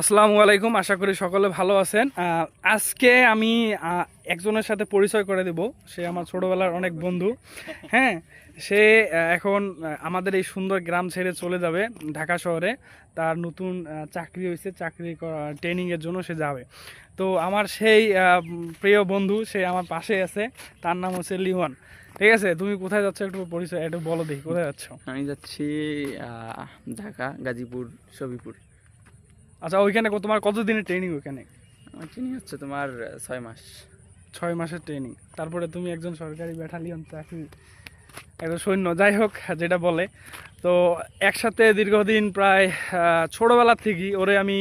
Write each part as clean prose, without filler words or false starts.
আসসালামু আলাইকুম, আশা করি সকলে ভালো আছেন। আজকে আমি একজনের সাথে পরিচয় করে দেব। সে আমার ছোটবেলার অনেক বন্ধু। হ্যাঁ, সে এখন আমাদের এই সুন্দর গ্রাম ছেড়ে চলে যাবে ঢাকা শহরে। তার নতুন চাকরি হয়েছে, চাকরি ট্রেনিংয়ের জন্য সে যাবে। তো আমার সেই প্রিয় বন্ধু, সে আমার পাশে আছে। তার নাম হচ্ছে লিওয়ান। ঠিক আছে, তুমি কোথায় যাচ্ছ একটু পরিচয় একটু বলো দেখি, কোথায় যাচ্ছ? আমি যাচ্ছি ঢাকা, গাজীপুর, সবিপুর। আচ্ছা, ওইখানে তোমার কতদিনের ট্রেনিং ওইখানে? আমার ট্রেনিং হচ্ছে তোমার 6 মাস। 6 মাসের ট্রেনিং, তারপরে তুমি একজন সরকারি ব্যাটালিয়ন চাকরি, একজন সৈন্য, যাই হোক যেটা বলে। তো একসাথে দীর্ঘদিন প্রায় ছোটোবেলার থেকেই ওরে আমি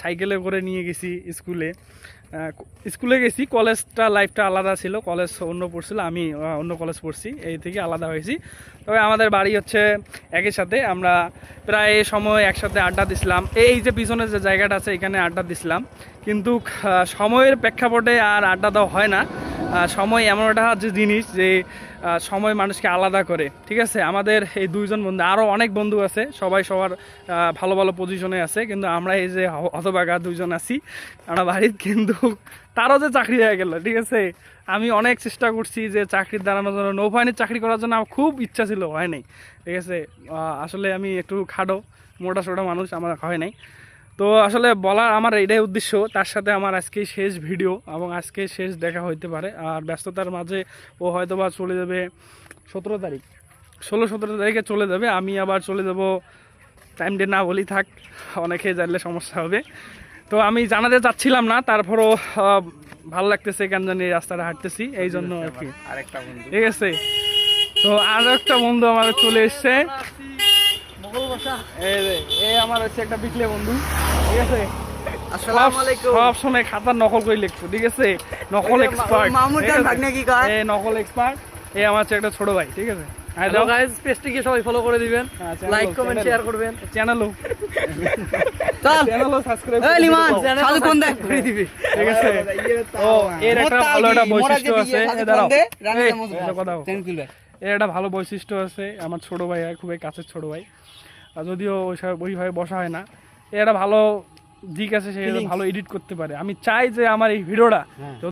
সাইকেলে করে নিয়ে গেছি স্কুলে। স্কুলে গেছি, কলেজটা লাইফটা আলাদা ছিল, কলেজ অন্য পড়ছিল, আমি অন্য কলেজ পড়ছি, এই থেকে আলাদা হয়েছি। তবে আমাদের বাড়ি হচ্ছে একই সাথে, আমরা প্রায় সময় একসাথে আড্ডা দিছিলাম। এই যে পিছনে যে জায়গাটা আছে এখানে আড্ডা দিছিলাম, কিন্তু সময়ের প্রেক্ষাপটে আর আড্ডা দেওয়া হয় না। সময় এমন একটা যে জিনিস যে সময় মানুষকে আলাদা করে। ঠিক আছে, আমাদের এই দুইজন বন্ধু, আরও অনেক বন্ধু আছে, সবাই সবার ভালো ভালো পজিশনে আছে, কিন্তু আমরা এই যে হতভাগা দুইজন আছি আমরা বাড়ির, কিন্তু তারও যে চাকরি হয়ে গেল। ঠিক আছে, আমি অনেক চেষ্টা করছি যে চাকরির দাঁড়ানোর জন্য, নৌবাহিনীর চাকরি করার জন্য আমার খুব ইচ্ছা ছিল, হয় নাই। ঠিক আছে, আসলে আমি একটু খাটো মোটা সোটা মানুষ, আমার হয় নাই। তো আসলে বলার আমার এটাই উদ্দেশ্য, তার সাথে আমার আজকে শেষ ভিডিও এবং আজকে শেষ দেখা হইতে পারে। আর ব্যস্ততার মাঝে ও হয়তো বা চলে যাবে 17 তারিখ, 16-17 তারিখে চলে যাবে। আমি আবার চলে যাব, টাইম ডে না বলি থাক, অনেকে জানলে সমস্যা হবে। তো আমি জানাতে চাচ্ছিলাম না, তারপরও ভালো লাগতেছে কেন জানি রাস্তাটা হাঁটতেছি, এই জন্য আর কি। আরেকটা বন্ধু, ঠিক আছে, তো আর একটা বন্ধু আমার চলে এসছে। এই আমার হচ্ছে একটা বিকলে বন্ধু। ঠিক আছে, সব সময় খাতার নকল করে লিখছো। ঠিক আছে, নকল এক্সপার্ট, নকল এক্সপার্ট। এই আমার হচ্ছে একটা ছোট ভাই। ঠিক আছে, হ্যালো গাইস, পেজটিকে সবাই ফলো করে দিবেন, লাইক কমেন্ট শেয়ার করবেন, চ্যানেলও সাবস্ক্রাইব এই লিমান সাধু কোন দেখ করে দিবি। ঠিক আছে, ও এর একটা ভালো একটা বৈশিষ্ট্য আছে, দাঁড়াও কথা, এর একটা ভালো বৈশিষ্ট্য আছে। আমার ছোট ভাই, খুবই কাছের ছোট ভাই, যদিও ওইভাবে বসা হয় না। এর একটা ভালো দিক আছে, সে ভালো এডিট করতে পারে। আমি চাই যে আমার এই ভিডিওটা